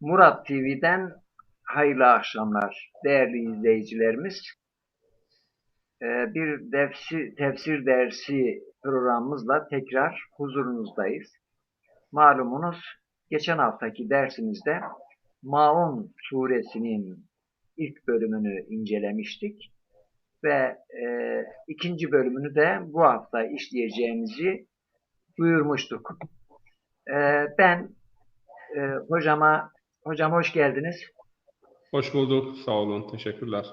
Murat TV'den hayırlı akşamlar değerli izleyicilerimiz. Bir tefsir dersi programımızla tekrar huzurunuzdayız. Malumunuz geçen haftaki dersimizde Maun suresinin ilk bölümünü incelemiştik ve ikinci bölümünü de bu hafta işleyeceğimizi duyurmuştuk. Ben hocam hoş geldiniz. Hoş bulduk. Sağ olun. Teşekkürler.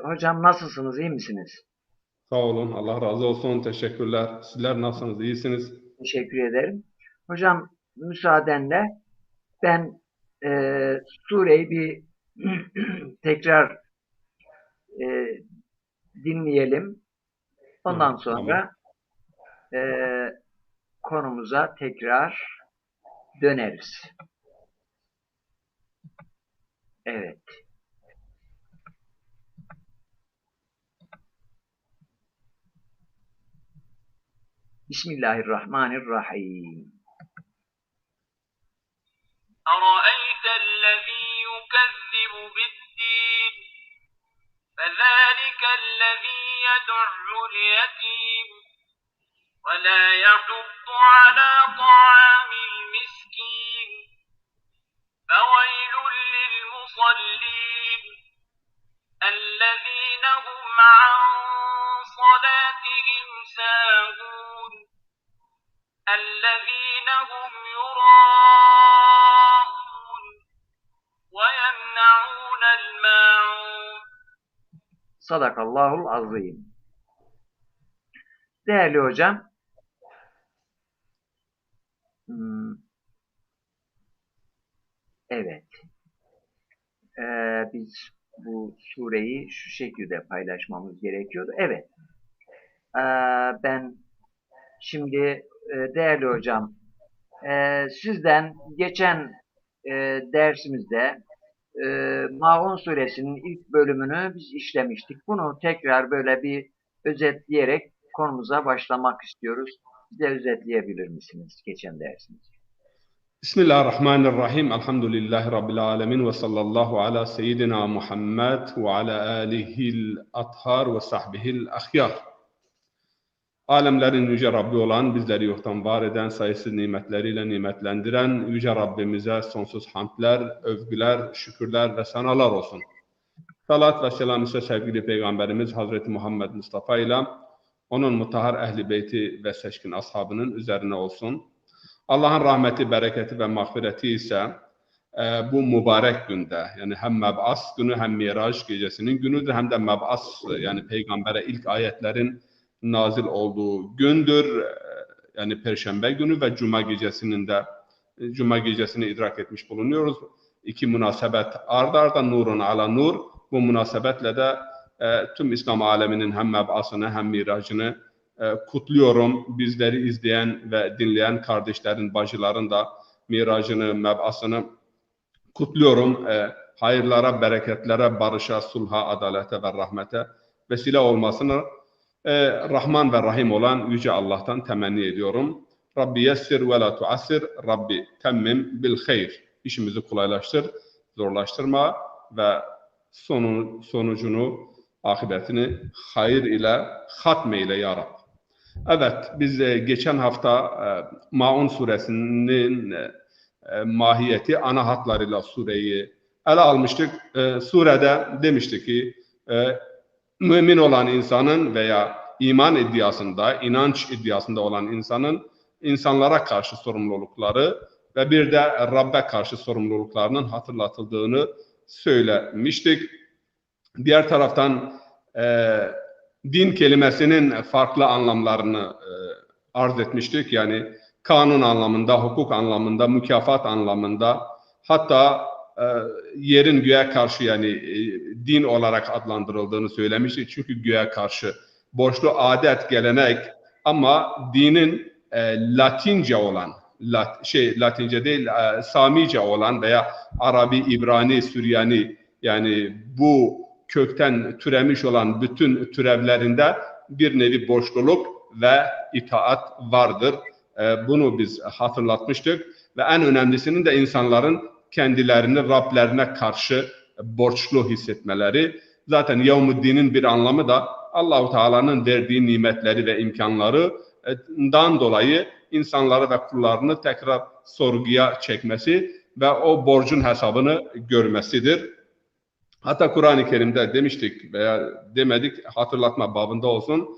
Hocam nasılsınız? İyi misiniz? Sağ olun. Allah razı olsun. Teşekkürler. Sizler nasılsınız? İyisiniz? Teşekkür ederim. Hocam müsaadenle ben sureyi bir tekrar dinleyelim. Ondan sonra konumuza tekrar döneriz. Evet. Bismillahirrahmanirrahim. أرأيت الذي يكذب بالدين فذلك الذي يدع اليتيم ولا يحض على طعام المسكين فويل للمصلين الذين هم عن صلاتهم ساهون الذين هم يراءون ويمنعون الماعون. Sadakallahul azim. Değerli hocam, evet, biz bu sureyi şu şekilde paylaşmamız gerekiyordu. Evet, ben şimdi değerli hocam, sizden geçen dersimizde Maun suresinin ilk bölümünü biz işlemiştik. Bunu tekrar böyle bir özetleyerek konumuza başlamak istiyoruz. Size özetleyebilir misiniz geçen dersimizi? Bismillahirrahmanirrahim. Elhamdülillahi Rabbil alemin ve sallallahu ala seyyidina Muhammed ve ala alihil athar ve sahbihil ahyar. Alemlerin yüce Rabbi olan, bizleri yoktan var eden, sayısız nimetleriyle nimetlendiren yüce Rabbimize sonsuz hamdler, övgüler, şükürler ve sanalar olsun. Salat ve selam ise sevgili Peygamberimiz Hazreti Muhammed Mustafa ile onun mutahhar ehli beyti ve seçkin ashabının üzerine olsun. Allah'ın rahmeti, bereketi ve mağfireti ise bu mübarek günde, yani hem meb'as günü hem Miraç gecesinin günüdür, hem de meb'as, yani peygambere ilk ayetlerin nazil olduğu gündür. Yani Perşembe günü ve Cuma gecesini idrak etmiş bulunuyoruz. İki münasebet ard arda, nurun ala nur. Bu münasebetle de tüm İslam aleminin hem meb'asını hem miracını kutluyorum. Bizleri izleyen ve dinleyen kardeşlerin, bacıların da miracını, meb'asını kutluyorum. Hayırlara, bereketlere, barışa, sulha, adalete ve rahmete vesile olmasını Rahman ve Rahim olan Yüce Allah'tan temenni ediyorum. Rabbi yessir ve la tuassir, Rabbi temmim bil hayr. İşimizi kolaylaştır, zorlaştırma ve sonucunu, akıbetini hayır ile hatmeyle ya Rabbi. Evet, biz geçen hafta Maun suresinin mahiyeti, ana hatlarıyla sureyi ele almıştık. Surede demiştik ki mümin olan insanın veya iman iddiasında, inanç iddiasında olan insanın insanlara karşı sorumlulukları ve bir de Rabbe karşı sorumluluklarının hatırlatıldığını söylemiştik. Diğer taraftan din kelimesinin farklı anlamlarını arz etmiştik. Yani kanun anlamında, hukuk anlamında, mükafat anlamında, hatta yerin göğe karşı, yani din olarak adlandırıldığını söylemiştik. Çünkü göğe karşı borçlu adet, gelenek, ama dinin Latince olan, Latince değil, Samice olan veya Arabi, İbrani, Süryani, yani bu kökten türemiş olan bütün türevlerinde bir nevi borçluluk ve itaat vardır. Bunu biz hatırlatmıştık ve en önemlisinin de insanların kendilerini Rablerine karşı borçlu hissetmeleri. Zaten Yevmuddin'in bir anlamı da Allah-u Teala'nın verdiği nimetleri ve imkanlarından dolayı insanları ve kullarını tekrar sorguya çekmesi ve o borcun hesabını görmesidir. Hatta Kur'an-ı Kerim'de demiştik veya demedik, hatırlatma babında olsun.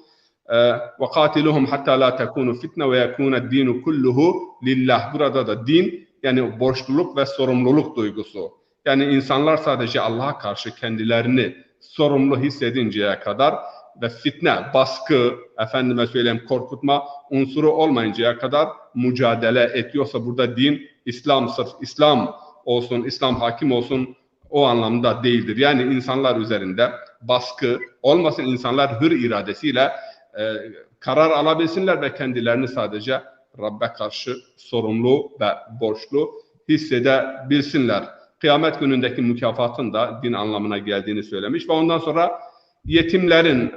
وَقَاتِلُهُمْ حَتَّى لَا تَكُونُ فِتْنَ وَيَكُونَ الدِّينُ كُلُّهُ لِلّٰهِ. Burada da din, yani borçluluk ve sorumluluk duygusu. Yani insanlar sadece Allah'a karşı kendilerini sorumlu hissedinceye kadar ve fitne, baskı, efendime söyleyeyim korkutma unsuru olmayıncaya kadar mücadele ediyorsa burada din, İslam sırf İslam olsun, İslam hakim olsun o anlamda değildir. Yani insanlar üzerinde baskı olmasın, insanlar hür iradesiyle karar alabilsinler ve kendilerini sadece Rabbe karşı sorumlu ve borçlu hissedebilsinler. Kıyamet günündeki mükafatın da din anlamına geldiğini söylemiş ve ondan sonra yetimlerin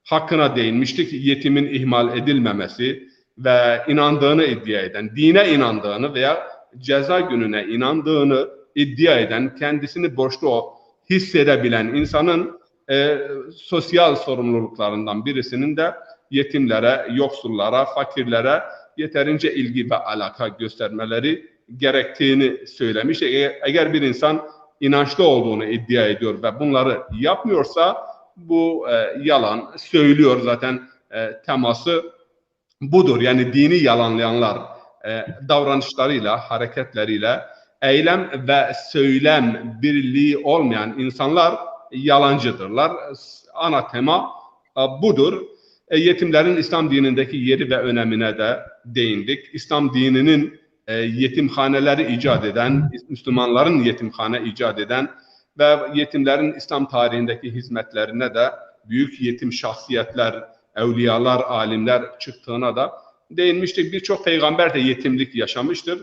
hakkına değinmiştik. Yetimin ihmal edilmemesi ve inandığını iddia eden, dine inandığını veya ceza gününe inandığını iddia eden, kendisini borçlu hissedebilen insanın sosyal sorumluluklarından birisinin de yetimlere, yoksullara, fakirlere yeterince ilgi ve alaka göstermeleri gerektiğini söylemiş. Eğer bir insan inançlı olduğunu iddia ediyor ve bunları yapmıyorsa bu yalan söylüyor. Zaten teması budur. Yani dini yalanlayanlar davranışlarıyla, hareketleriyle eylem ve söylem birliği olmayan insanlar yalancıdırlar. Ana tema budur. Yetimlerin İslam dinindeki yeri ve önemine de değindik. İslam dininin yetimhaneleri icat eden, Müslümanların yetimhane icat eden ve yetimlerin İslam tarihindeki hizmetlerine de büyük yetim şahsiyetler, evliyalar, alimler çıktığına da değinmiştik. Birçok peygamber de yetimlik yaşamıştır.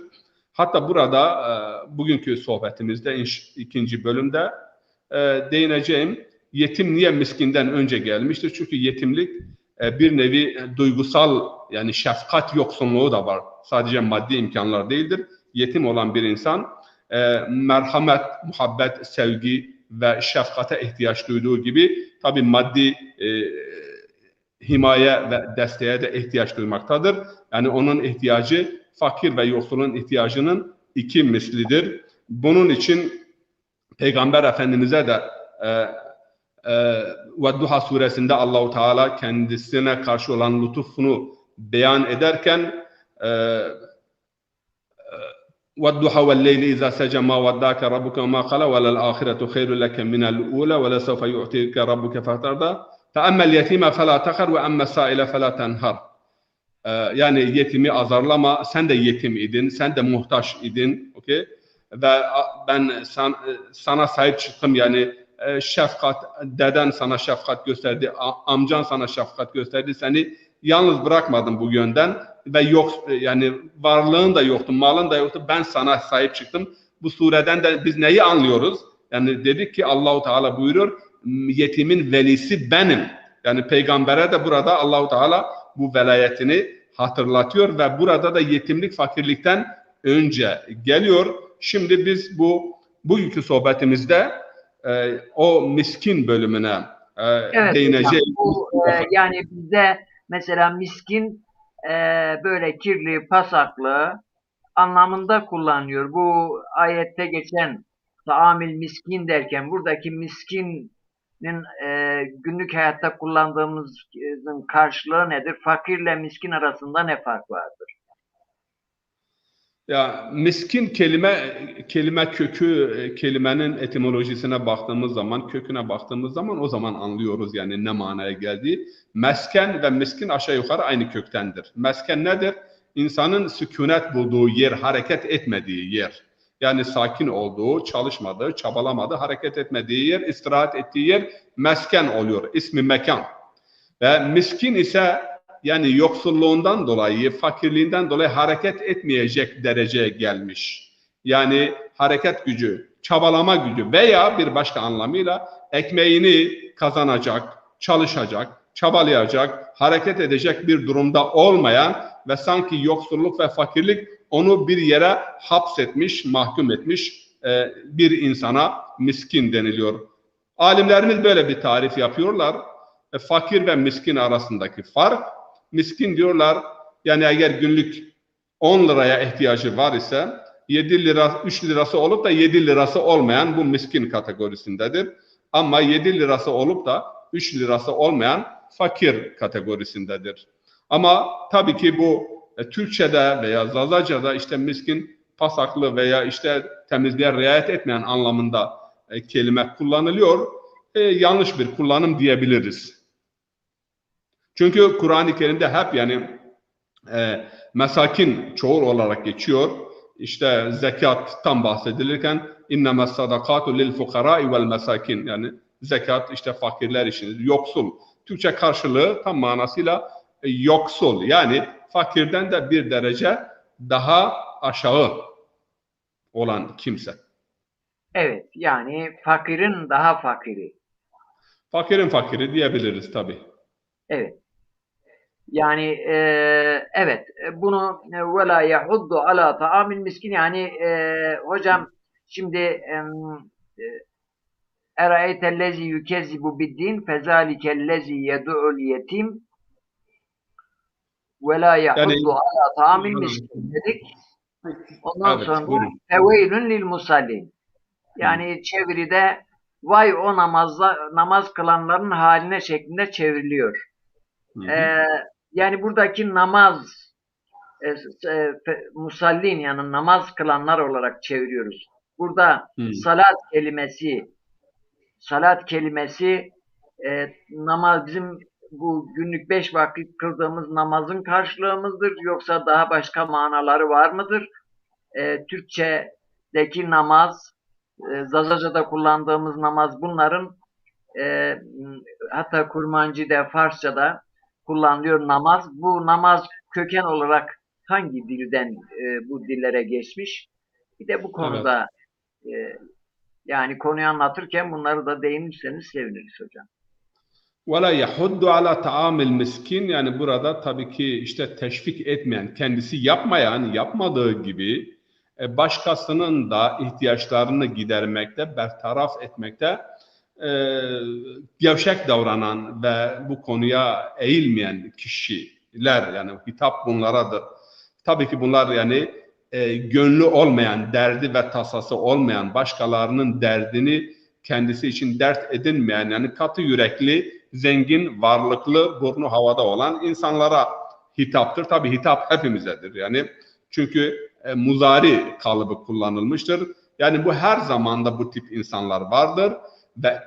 Hatta burada bugünkü sohbetimizde ikinci bölümde değineceğim, yetim niye miskinden önce gelmiştir? Çünkü yetimlik bir nevi duygusal, yani şefkat yoksunluğu da var. Sadece maddi imkanlar değildir. Yetim olan bir insan merhamet, muhabbet, sevgi ve şefkate ihtiyaç duyduğu gibi tabii maddi himaye ve desteğe de ihtiyaç duymaktadır. Yani onun ihtiyacı fakir ve yoksulun ihtiyacının iki mislidir. Bunun için Peygamber Efendimiz'e de Vedduha suresinde Allahu Teala kendisine karşı olan lütufunu beyan ederken Vedduha vel leyli iza seca ma veddaka rabbuka ma qala ve lel ahiretu hayrun leke minel ula ve la sawfa yu'tika rabbuka fatarda fa emmel yetime fela takar ve emmel saile fela tenhar. Yani yetimi azarlama, sen de yetim idin, sen de muhtaç idin, okay? Ve ben sana sahip çıktım, yani şefkat, deden sana şefkat gösterdi, amcan sana şefkat gösterdi, seni yalnız bırakmadım bu yönden ve yok, yani varlığın da yoktu, malın da yoktu, ben sana sahip çıktım. Bu sureden de biz neyi anlıyoruz? Yani dedik ki Allahu Teala buyuruyor, yetimin velisi benim. Yani peygambere de burada Allahu Teala bu velayetini hatırlatıyor ve burada da yetimlik fakirlikten önce geliyor. Şimdi biz bugünkü sohbetimizde o miskin bölümüne değineceğiz. Yani bizde mesela miskin böyle kirli, pasaklı anlamında kullanıyor. Bu ayette geçen taamil miskin derken buradaki miskinin günlük hayatta kullandığımızın karşılığı nedir? Fakirle miskin arasında ne fark vardır? Ya miskin kelime kökü, kelimenin etimolojisine baktığımız zaman, köküne baktığımız zaman o zaman anlıyoruz yani ne manaya geldiği. Mesken ve miskin aşağı yukarı aynı köktendir. Mesken nedir? İnsanın sükunet bulduğu yer, hareket etmediği yer. Yani sakin olduğu, çalışmadığı, çabalamadığı, hareket etmediği yer, istirahat ettiği yer mesken oluyor. İsmi mekan. Ve miskin ise yani yoksulluğundan dolayı, fakirliğinden dolayı hareket etmeyecek dereceye gelmiş. Yani hareket gücü, çabalama gücü veya bir başka anlamıyla ekmeğini kazanacak, çalışacak, çabalayacak, hareket edecek bir durumda olmayan ve sanki yoksulluk ve fakirlik onu bir yere hapsetmiş, mahkum etmiş bir insana miskin deniliyor. Alimlerimiz böyle bir tarif yapıyorlar. Fakir ve miskin arasındaki fark, miskin diyorlar, yani eğer günlük 10 liraya ihtiyacı var ise 7 lira, 3 lirası olup da 7 lirası olmayan bu miskin kategorisindedir. Ama 7 lirası olup da 3 lirası olmayan fakir kategorisindedir. Ama tabii ki bu Türkçe'de veya Zazaca'da işte miskin, pasaklı veya işte temizliğe riayet etmeyen anlamında kelime kullanılıyor. Yanlış bir kullanım diyebiliriz. Çünkü Kur'an-ı Kerim'de hep yani mesakin çoğul olarak geçiyor. İşte zekattan bahsedilirken innemâ sadakâtu lil fukarâi vel mesakin, yani zekat işte fakirler için, yoksul. Türkçe karşılığı tam manasıyla yoksul, yani fakirden de bir derece daha aşağı olan kimse. Evet, yani fakirin daha fakiri. Fakirin fakiri diyebiliriz tabii. Evet. Yani evet, bunu ve la yahuddu ala ta'amil miskin, yani hocam şimdi eraeytellezi yukezzibu biddin fezalikellezi yed'ul yetim ve la yahuddu ala ta'amil miskin dedik. Ondan Evet, sonra buyurun. feveylün lil musallin. Yani çeviride vay o namaz kılanların haline şeklinde çevriliyor. Yani buradaki namaz musallin, yani namaz kılanlar olarak çeviriyoruz. Burada salat kelimesi namaz, bizim bu günlük 5 vakit kıldığımız namazın karşılığımızdır, yoksa daha başka manaları var mıdır? Türkçedeki namaz, Zazaca'da kullandığımız namaz, bunların hatta Kurmancı'da, Farsça'da kullanılıyor namaz. Bu namaz köken olarak hangi dilden bu dillere geçmiş? Bir de bu konuda yani konuyu anlatırken bunları da değinirseniz seviniriz hocam. وَلَا يَحُدُّ عَلَى طَعَامِ الْمِسْكِينَ, yani burada tabii ki işte teşvik etmeyen, kendisi yapmayan, yapmadığı gibi başkasının da ihtiyaçlarını gidermekte, bertaraf etmekte gevşek davranan ve bu konuya eğilmeyen kişiler, yani hitap bunlaradır. Tabii ki bunlar yani gönlü olmayan, derdi ve tasası olmayan, başkalarının derdini kendisi için dert edinmeyen, yani katı yürekli, zengin, varlıklı, burnu havada olan insanlara hitaptır. Tabii hitap hepimizedir yani. Çünkü muzari kalıbı kullanılmıştır. Yani bu her zamanda bu tip insanlar vardır ve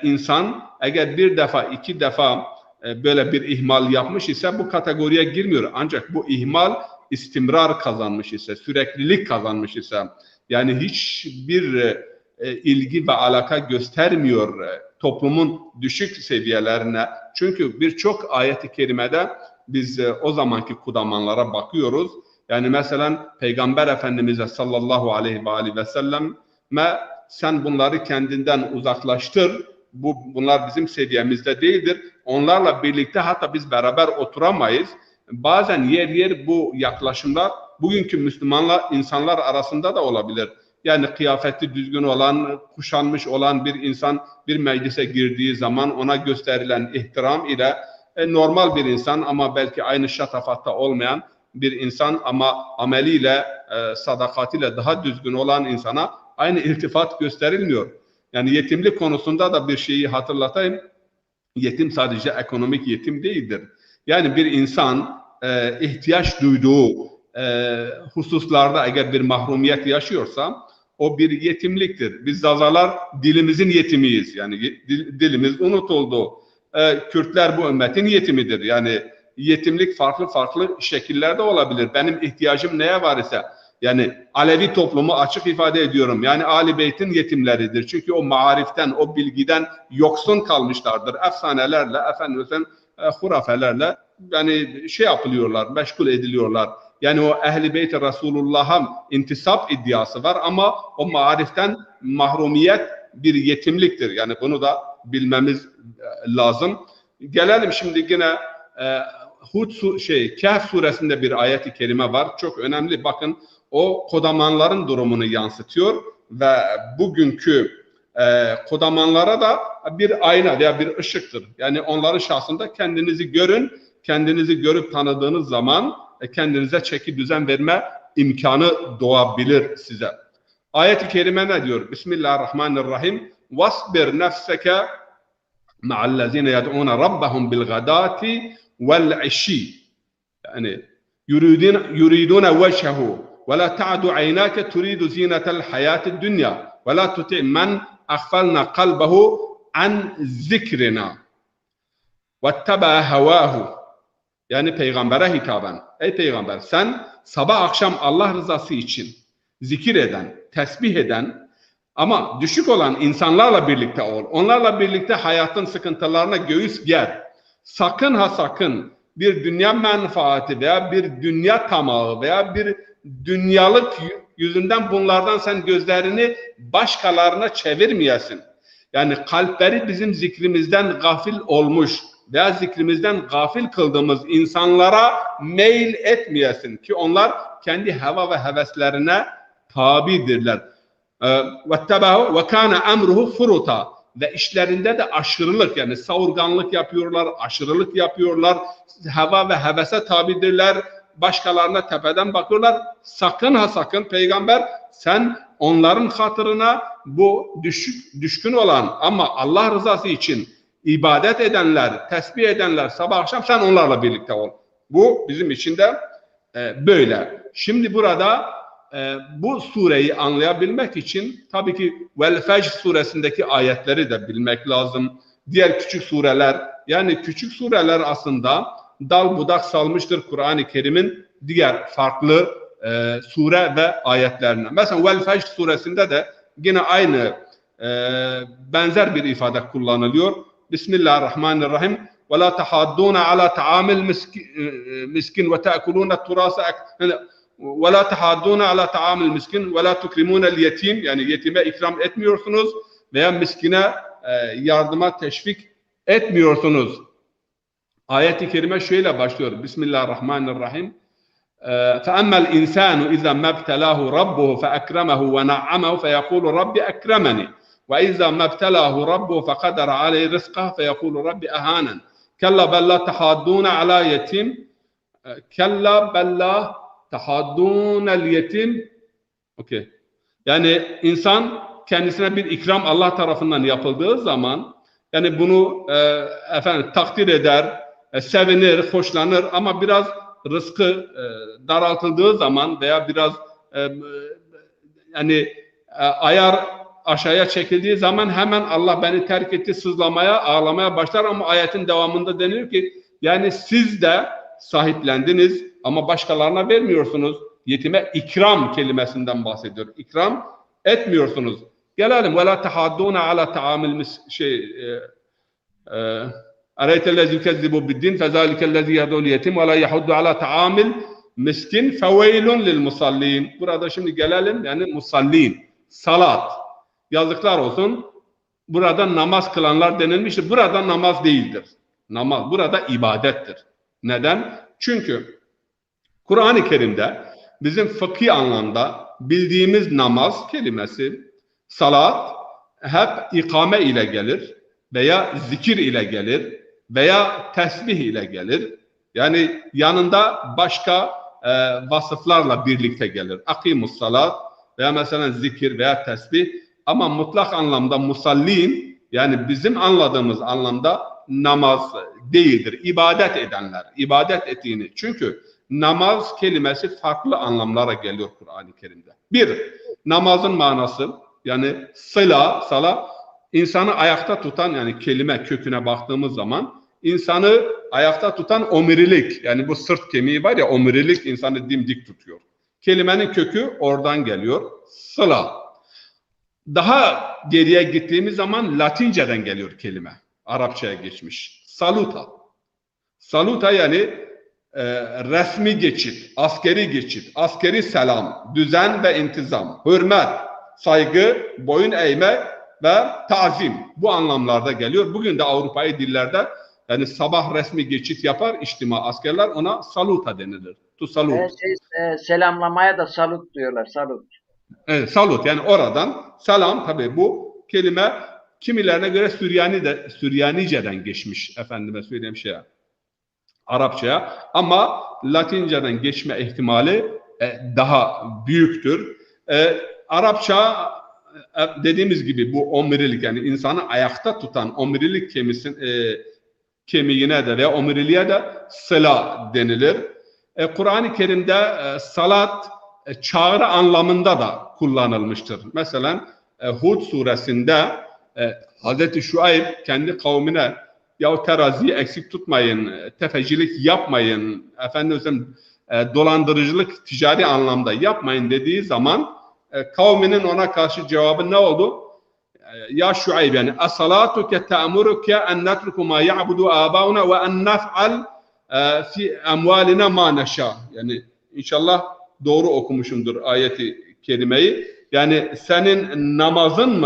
insan eğer bir defa, iki defa böyle bir ihmal yapmış ise bu kategoriye girmiyor. Ancak bu ihmal istimrar kazanmış ise, süreklilik kazanmış ise, yani hiçbir ilgi ve alaka göstermiyor toplumun düşük seviyelerine. Çünkü birçok ayet-i kerimede biz o zamanki kudamanlara bakıyoruz. Yani mesela Peygamber Efendimiz'e sallallahu aleyhi ve selleme sen bunları kendinden uzaklaştır. Bunlar bizim seviyemizde değildir. Onlarla birlikte hatta biz beraber oturamayız. Bazen yer yer bu yaklaşımlar bugünkü Müslümanlar, insanlar arasında da olabilir. Yani kıyafeti düzgün olan, kuşanmış olan bir insan bir meclise girdiği zaman ona gösterilen ihtiram ile normal bir insan ama belki aynı şatafatta olmayan bir insan ama ameliyle, sadakatiyle daha düzgün olan insana aynı iltifat gösterilmiyor. Yani yetimlik konusunda da bir şeyi hatırlatayım. Yetim sadece ekonomik yetim değildir. Yani bir insan ihtiyaç duyduğu hususlarda eğer bir mahrumiyet yaşıyorsa o bir yetimliktir. Biz Zazalar dilimizin yetimiyiz. Yani dilimiz unutuldu. Kürtler bu ümmetin yetimidir. Yani yetimlik farklı şekillerde olabilir. Benim ihtiyacım neye var ise, yani Alevi toplumu açık ifade ediyorum. Yani Ali Beyt'in yetimleridir. Çünkü o mariften, o bilgiden yoksun kalmışlardır. Efsanelerle, hurafelerle yani şey yapılıyorlar, meşgul ediliyorlar. Yani o Ehl-i Beyt-i Resulullah'a intisap iddiası var ama o mariften mahrumiyet bir yetimliktir. Yani bunu da bilmemiz lazım. Gelelim şimdi yine Kehf suresinde bir ayet-i kerime var. Çok önemli. Bakın o kodamanların durumunu yansıtıyor ve bugünkü kodamanlara da bir ayna veya bir ışıktır. Yani onların şahsında kendinizi görün. Kendinizi görüp tanıdığınız zaman kendinize çeki düzen verme imkanı doğabilir size. Ayet-i kerime ne diyor? Bismillahirrahmanirrahim. Vasbir nefseke ma'allezine yed'una rabbahum bil gadati vel işi. Yani yuriduna veşhehu ve la ta'du aynake turidu zinetel hayatid dünya ve la tuti' men aghfalna kalbehu an zikrina vetteba havahu. Yani peygambere hitaben. Ey peygamber, sen sabah akşam Allah rızası için zikir eden, tesbih eden ama düşük olan insanlarla birlikte ol. Onlarla birlikte hayatın sıkıntılarına göğüs ger. Sakın ha sakın bir dünya menfaati veya bir dünya tamağı veya bir dünyalık yüzünden bunlardan sen gözlerini başkalarına çevirmeyesin. Yani kalpleri bizim zikrimizden gafil olmuş veya zikrimizden gafil kıldığımız insanlara meyil etmeyesin ki onlar kendi heva ve heveslerine tabidirler. وَاتَّبَعُوا وَكَانَ اَمْرُهُ فُرُطًا ve işlerinde de aşırılık, yani savurganlık yapıyorlar, aşırılık yapıyorlar, heva ve hevese tabidirler, başkalarına tepeden bakıyorlar. Sakın ha sakın peygamber, sen onların hatırına bu düşkün olan ama Allah rızası için ibadet edenler, tesbih edenler sabah akşam sen onlarla birlikte ol. Bu bizim için de böyle. Şimdi burada bu sureyi anlayabilmek için tabii ki Vel Fecr suresindeki ayetleri de bilmek lazım. Diğer küçük sureler, yani küçük sureler aslında dal budak salmıştır Kur'an-ı Kerim'in diğer farklı sure ve ayetlerine. Mesela Vel Fecr suresinde de yine aynı benzer bir ifade kullanılıyor. Bismillahirrahmanirrahim. Ve la tahadduna ala ta'amil miskin ve ta'kuluna turasa ve la tahadduna ala ta'amil miskin ve la tukrimunel yetim, yani yetime ikram etmiyorsunuz veya miskine yardıma teşvik etmiyorsunuz. Ayet-i kerime şöyle başlıyor. Bismillahirrahmanirrahim. فَأَمَّا الْاِنْسَانُ اِذَا مَبْتَلَاهُ رَبُّهُ فَأَكْرَمَهُ وَنَعَّمَهُ فَيَقُولُ رَبِّ أَكْرَمَنِي وَاِذَا مَبْتَلَاهُ رَبُّهُ فَقَدَرَ عَلَيْهِ رِزْقَهُ فَيَقُولُ رَبِّ أَهَانًا كَلَّا بَلْ لَا تَحَاضُّونَ عَلَى يَتِيمٍ كَلَّا بَلْ لَا تَحَاضُّونَ الْيَتِيمِ. Okay. Yani insan kendisine bir ikram Allah tarafından yapıldığı zaman, yani bunu takdir eder, sevinir, hoşlanır ama biraz rızkı daraltıldığı zaman veya biraz yani ayar aşağıya çekildiği zaman hemen Allah beni terk etti, sızlamaya, ağlamaya başlar. Ama ayetin devamında deniliyor ki yani siz de sahiplendiniz ama başkalarına vermiyorsunuz. Yetime ikram kelimesinden bahsediyor. İkram etmiyorsunuz. Gelelim. Ve la tahadduna ala ta'amil araytellezi yukezzibu biddin fezalikellezi yedul yetim ve la yahuddu ala ta'amil miskin feveylun lil musallin. Burada şimdi gelelim, yani musallin, salat. Yazıklar olsun. Burada namaz kılanlar denilmiştir. Burada namaz değildir. Namaz burada ibadettir. Neden? Çünkü Kur'an-ı Kerim'de bizim fıkhi anlamda bildiğimiz namaz kelimesi, salat hep ikame ile gelir veya zikir ile gelir veya tesbih ile gelir. Yani yanında başka vasıflarla birlikte gelir. Akimus salat veya mesela zikir veya tesbih, ama mutlak anlamda musallin, yani bizim anladığımız anlamda namaz değildir. İbadet edenler, ibadet ettiğini. Çünkü namaz kelimesi farklı anlamlara geliyor Kur'an-ı Kerim'de. Bir, namazın manası, yani sala, insanı ayakta tutan, yani kelime köküne baktığımız zaman insanı ayakta tutan omurilik, yani bu sırt kemiği var ya, omurilik insanı dimdik tutuyor. Kelimenin kökü oradan geliyor. Sıla. Daha geriye gittiğimiz zaman Latinceden geliyor kelime. Arapçaya geçmiş. Saluta. Saluta yani resmi geçit, askeri geçit, askeri selam, düzen ve intizam, hürmet, saygı, boyun eğme ve tazim. Bu anlamlarda geliyor. Bugün de Avrupa'yı dillerde Yani sabah resmi geçit yapar içtima askerler, ona saluta denilir. To salute. Selamlamaya da salut diyorlar. Salut. Evet, salut yani oradan selam, tabii bu kelime kimilerine göre Süryanice'den geçmiş, efendime söyleyeyim Arapçaya, ama Latinceden geçme ihtimali daha büyüktür. Arapça dediğimiz gibi bu omurilik, yani insanı ayakta tutan omurilik kemiğine de veya omuriliğe de sıla denilir. Kur'an-ı Kerim'de salat çağrı anlamında da kullanılmıştır. Mesela Hud suresinde Hz. Şuayb kendi kavmine ya teraziyi eksik tutmayın, tefecilik yapmayın, efendim dolandırıcılık ticari anlamda yapmayın dediği zaman kavminin ona karşı cevabı ne oldu? Ya Şuayb, yani as-salatuke te'muruke en netruku ma ya'budu abauna ve en nef'al fi emvalina ma neşâ. Yani inşallah doğru okumuşumdur ayeti kerimeyi. Yani senin namazın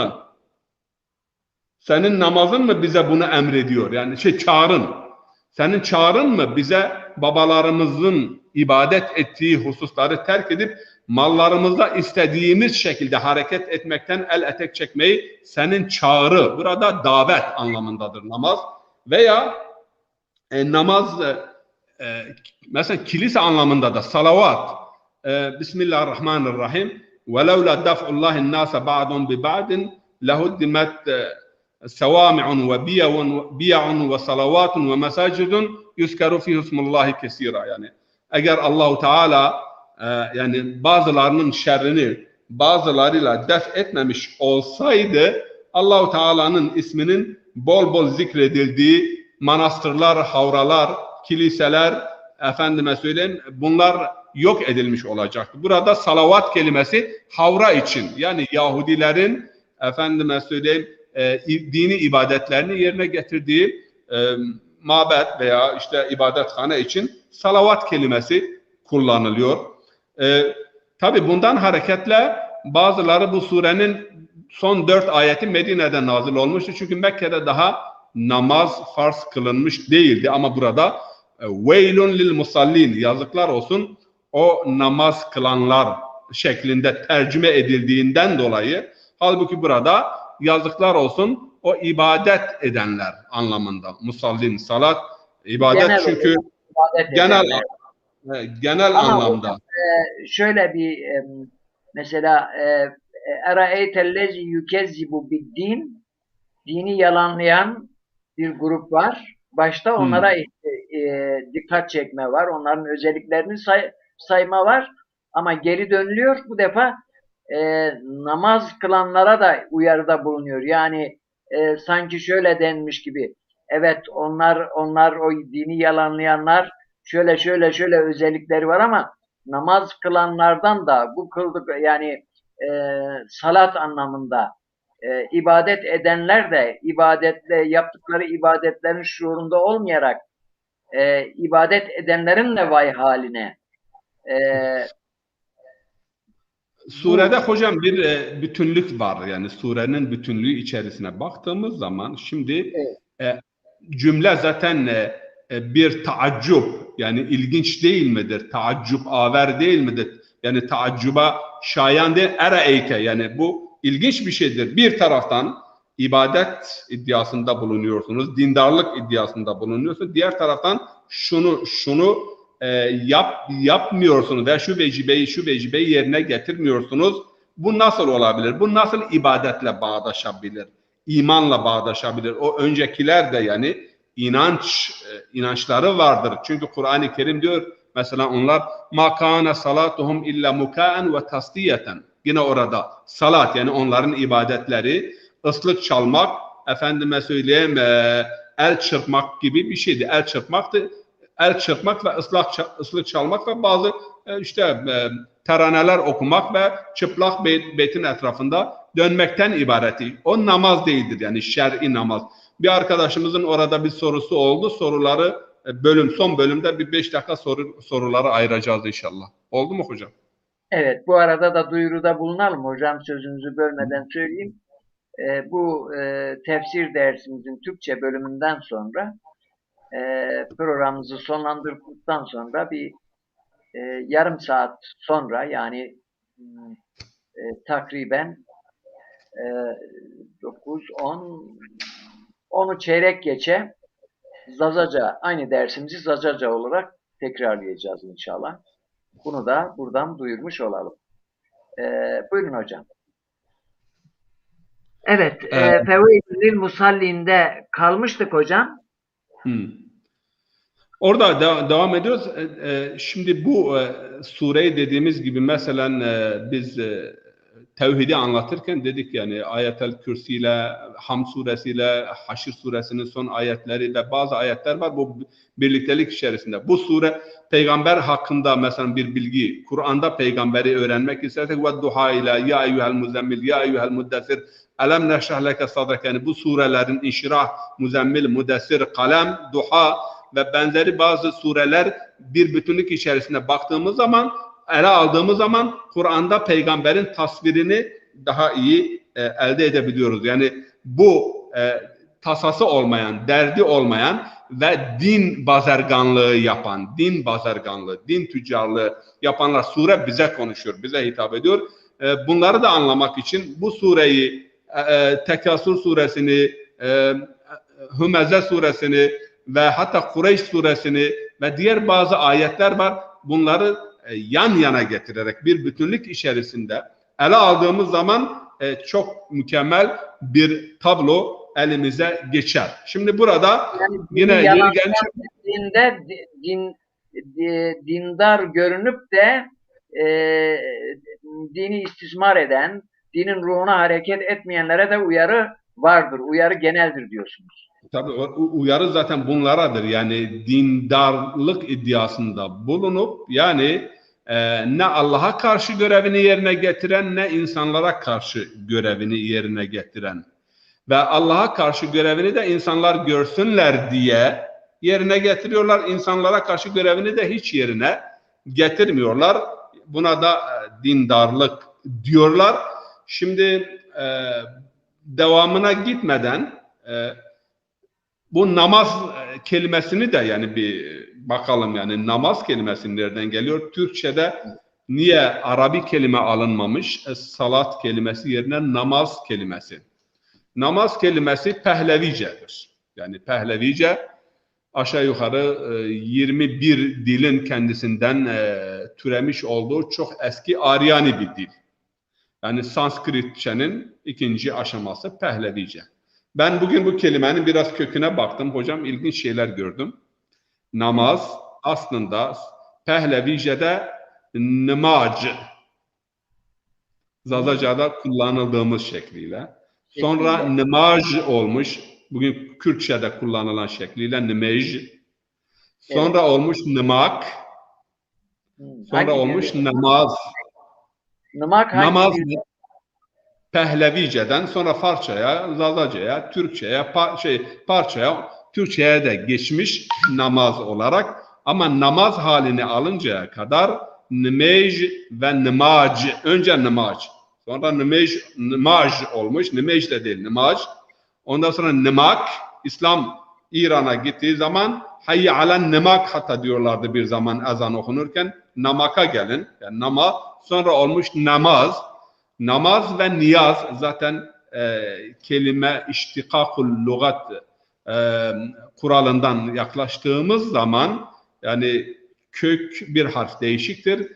mı bize bunu emrediyor? Yani çağrın. Senin çağrın mı bize babalarımızın ibadet ettiği hususları terk edip mallarımızda istediğimiz şekilde hareket etmekten el etek çekmeyi, senin çağrı, burada davet anlamındadır namaz. Veya namaz mesela kilise anlamında da salavat. Bismillahirrahmanirrahim. وَلَوْلَا دَفْعُ اللّٰهِ النَّاسَ بَعْضٌ بِبَعْضٍ لَهُدِّمَتْ سَوَامِعٌ وَبِيَعٌ وَصَلَوَاتٌ وَمَسَاجِدٌ يُذْكَرُ فِيهِ اسْمُ اللّٰهِ كَثِيرًا. Yani eğer Allahu Teala yani bazılarının şerrini bazılarıyla def etmemiş olsaydı, Allahu Teala'nın isminin bol bol zikredildiği manastırlar, havralar, kiliseler, efendime söyleyeyim, bunlar yok edilmiş olacaktı. Burada salavat kelimesi havra için, yani Yahudilerin efendime söyleyeyim dini ibadetlerini yerine getirdiği mabet veya ibadethane için salavat kelimesi kullanılıyor. Tabi bundan hareketle bazıları bu surenin son 4 ayeti Medine'de nazil olmuştu. Çünkü Mekke'de daha namaz farz kılınmış değildi. Ama burada veylun lil musallin, yazıklar olsun o namaz kılanlar şeklinde tercüme edildiğinden dolayı, halbuki burada yazıklar olsun o ibadet edenler anlamında. Musallin, salat, ibadet genel, çünkü genel anlamda. Şöyle bir mesela eraeytellezi yükezzibu biddin, dini yalanlayan bir grup var. Başta onlara dikkat çekme var. Onların özelliklerini sayma var. Ama geri dönülüyor. Bu defa namaz kılanlara da uyarıda bulunuyor. Yani sanki şöyle denmiş gibi. Evet, onlar o dini yalanlayanlar şöyle özellikleri var ama namaz kılanlardan da bu kıldık yani salat anlamında ibadet edenler de yaptıkları ibadetlerin şuurunda olmayarak ibadet edenlerin de vay haline. Surede hocam bir bütünlük var. Yani surenin bütünlüğü içerisine baktığımız zaman şimdi cümle zaten bir taaccub, yani ilginç değil midir? Taaccub aver değil midir? Yani taaccuba şayan değil, eraeyke, yani bu ilginç bir şeydir. Bir taraftan ibadet iddiasında bulunuyorsunuz, dindarlık iddiasında bulunuyorsunuz. Diğer taraftan şunu yapmıyorsunuz ve şu vecibeyi yerine getirmiyorsunuz. Bu nasıl olabilir? Bu nasıl ibadetle bağdaşabilir? İmanla bağdaşabilir? O öncekiler de yani inançları vardır. Çünkü Kur'an-ı Kerim diyor mesela onlar ma kana salatuhum illa mukaan ve tasdiyeten. Yine orada salat, yani onların ibadetleri ıslık çalmak, efendime söyleyeyim el çırpmak gibi bir şeydi. El çırpmak ve ıslık çalmak ve bazı teraneler okumak ve çıplak beytin etrafında dönmekten ibareti. O namaz değildir, yani şer'i namaz. Bir arkadaşımızın orada bir sorusu oldu. Soruları son bölümde bir 5 dakika soruları ayıracağız inşallah. Oldu mu hocam? Evet, bu arada da duyuruda bulunalım hocam, sözünüzü bölmeden söyleyeyim. Bu tefsir dersimizin Türkçe bölümünden sonra programımızı sonlandırdıktan sonra bir yarım saat sonra yani takriben 9, 10, 10'u çeyrek geçe Zazaca, aynı dersimizi Zazaca olarak tekrarlayacağız inşallah. Bunu da buradan duyurmuş olalım. Buyurun hocam. Evet, Fevaidül Musallin'de kalmıştık hocam. Orada devam ediyoruz. Şimdi bu sureyi dediğimiz gibi mesela biz tevhidi anlatırken dedik yani Ayetel Kürsi ile Hamd suresiyle Haşr suresinin son ayetleri ve bazı ayetler var bu birliktelik içerisinde. Bu sure peygamber hakkında mesela bir bilgi, Kur'an'da peygamberi öğrenmek istersek ve duha ile ya eyyuhel muzammil ya eyyuhel muddessir elem neşrah leke sadrak yani bu surelerin inşirah, muzammil, muddessir, kalem, duha ve benzeri bazı sureler bir bütünlük içerisinde baktığımız zaman, ele aldığımız zaman Kur'an'da peygamberin tasvirini daha iyi elde edebiliyoruz. Yani bu tasası olmayan, derdi olmayan ve din bazarganlığı yapan, din tüccarlığı yapanlar sure bize konuşuyor, bize hitap ediyor. Bunları da anlamak için bu sureyi, Tekasür suresini, Hümeze suresini ve hatta Kureyş suresini ve diğer bazı ayetler var. Bunları yan yana getirerek bir bütünlük içerisinde ele aldığımız zaman çok mükemmel bir tablo elimize geçer. Şimdi burada yani yine yeni genç dindar görünüp de dini istismar eden, dinin ruhuna hareket etmeyenlere de uyarı vardır. Uyarı geneldir diyorsunuz. Tabii uyarı zaten bunlaradır. Yani dindarlık iddiasında bulunup yani ne Allah'a karşı görevini yerine getiren ne insanlara karşı görevini yerine getiren ve Allah'a karşı görevini de insanlar görsünler diye yerine getiriyorlar. İnsanlara karşı görevini de hiç yerine getirmiyorlar. Buna da dindarlık diyorlar. Şimdi devamına gitmeden bu namaz kelimesini de yani bir bakalım yani namaz kelimesi nereden geliyor? Türkçe'de niye Arabi kelime alınmamış? Salat kelimesi yerine namaz kelimesi. Namaz kelimesi Pehlevice'dir. Yani Pehlevice aşağı yukarı 21 dilin kendisinden türemiş olduğu çok eski Aryani bir dil. Yani Sanskritçenin ikinci aşaması Pehlevice. Ben bugün bu kelimenin biraz köküne baktım. Hocam ilginç şeyler gördüm. Namaz aslında Pehlevice'de nımac, Zazaca'da kullanıldığımız şekliyle. Sonra nımac olmuş. Bugün Kürtçe'de kullanılan şekliyle nımej. Sonra olmuş nımak. Sonra olmuş namaz. Namaz Pehlevice'den sonra Farsça'ya, Zazaca'ya, Türkçe'ye, parçaya, Türkçe'ye de geçmiş namaz olarak ama namaz halini alıncaya kadar nımej ve nımac, önce nımac, sonra nımac olmuş, nımej de değil nımac. Ondan sonra nımak, İslam İran'a gittiği zaman hayy alen nımak hatta diyorlardı bir zaman ezan okunurken, namaka gelin, yani nama, sonra olmuş namaz. Namaz ve niyaz zaten kelime iştikakul lugat kuralından yaklaştığımız zaman yani kök bir harf değişiktir.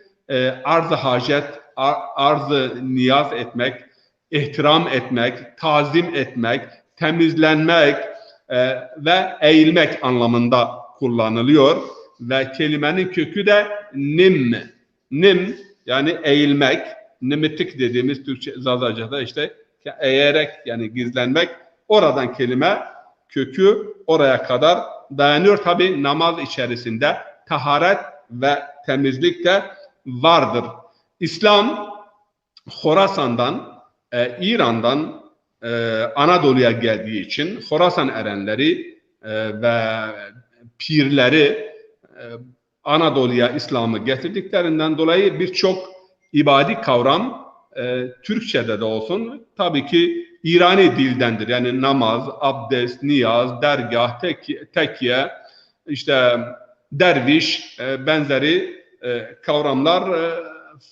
Arz-ı hacet, arz-ı niyaz etmek, ihtiram etmek, tazim etmek, temizlenmek ve eğilmek anlamında kullanılıyor. Ve kelimenin kökü de nim. Nim yani eğilmek. Nimitik dediğimiz Türkçe Zazaca'da işte eğerek yani gizlenmek oradan kelime kökü oraya kadar dayanıyor. Tabi namaz içerisinde taharet ve temizlik de vardır. İslam Horasan'dan, İran'dan Anadolu'ya geldiği için Horasan erenleri ve pirleri Anadolu'ya İslam'ı getirdikleri dolayı birçok ibadi kavram Türkçe'de de olsun tabii ki İrani dildendir. Yani namaz, abdest, niyaz, dergah, tekye işte derviş benzeri kavramlar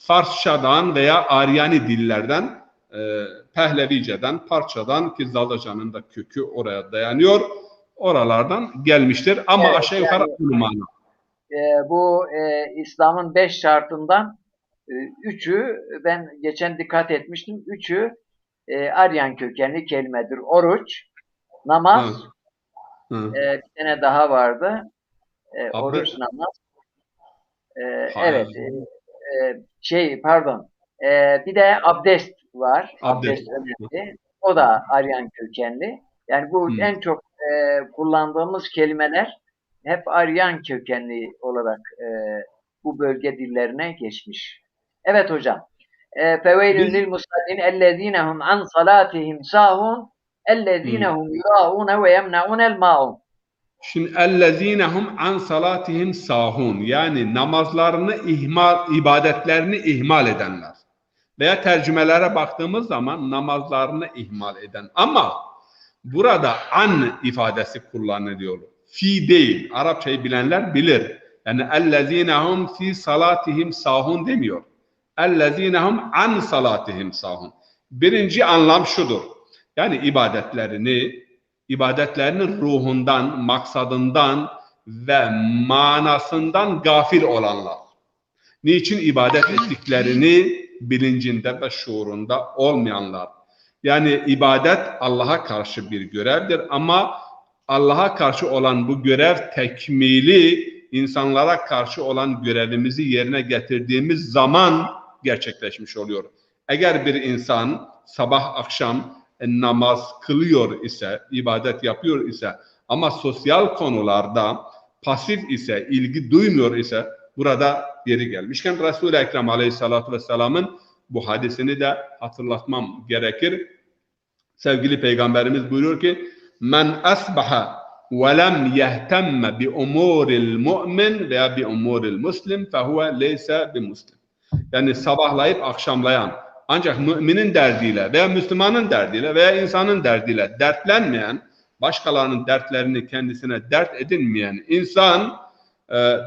Farsçadan veya Aryani dillerden, Pehlevice'den, Parçadan ki Zaldacan'ın da kökü oraya dayanıyor. Oralardan gelmiştir ama Evet, aşağı yukarı aynı mana. Bu İslam'ın 5 şartından 3'ü ben geçen dikkat etmiştim. 3'ü Aryan kökenli kelimedir. Oruç, namaz, Hı. bir tane daha vardı. Oruç, Abi, namaz. hayır. Evet, pardon. Bir de abdest var. Abdest. Abdest önemli. O da Aryan kökenli. Yani bu Hı. en çok kullandığımız kelimeler hep Aryan kökenli olarak bu bölge dillerine geçmiş. Evet hocam. فَوَيْلٌ Biz لِلْمُصَلِّينَ اَلَّذ۪ينَ هُمْ عَنْ صَلَاتِهِمْ سَاهُونَ اَلَّذ۪ينَ Hı. هُمْ يُرَاءُونَ وَيَمْنَعُونَ الْمَاعُونَ. Şimdi ellezinehum an salatihim sahun, yani namazlarını ihmal, ibadetlerini ihmal edenler. Veya tercümelere baktığımız zaman namazlarını ihmal eden. Ama burada an ifadesi kullanılıyor. Fi değil. Arapçayı bilenler bilir. Yani ellezinehum fi salatihim sahun demiyor. Ellezinehum an salatihim sahun. Birinci anlam şudur. Yani ibadetlerinin ruhundan, maksadından ve manasından gafil olanlar. Niçin ibadet ettiklerini bilincinde ve şuurunda olmayanlar. Yani ibadet Allah'a karşı bir görevdir ama Allah'a karşı olan bu görev tekmili insanlara karşı olan görevimizi yerine getirdiğimiz zaman gerçekleşmiş oluyor. Eğer bir insan sabah akşam namaz kılıyor ise, ibadet yapıyor ise ama sosyal konularda pasif ise, ilgi duymuyor ise, burada yeri gelmişken Resul-i Ekrem Aleyhisselatü Vesselam'ın bu hadisini de hatırlatmam gerekir. Sevgili Peygamberimiz buyuruyor ki: "Men asbaha ve lem yehtemme bi umuril mu'min veya bi umuril muslim fehuve leyse bi muslim." Yani sabahlayıp akşamlayan, ancak müminin derdiyle veya Müslümanın derdiyle veya insanın derdiyle dertlenmeyen, başkalarının dertlerini kendisine dert edinmeyen insan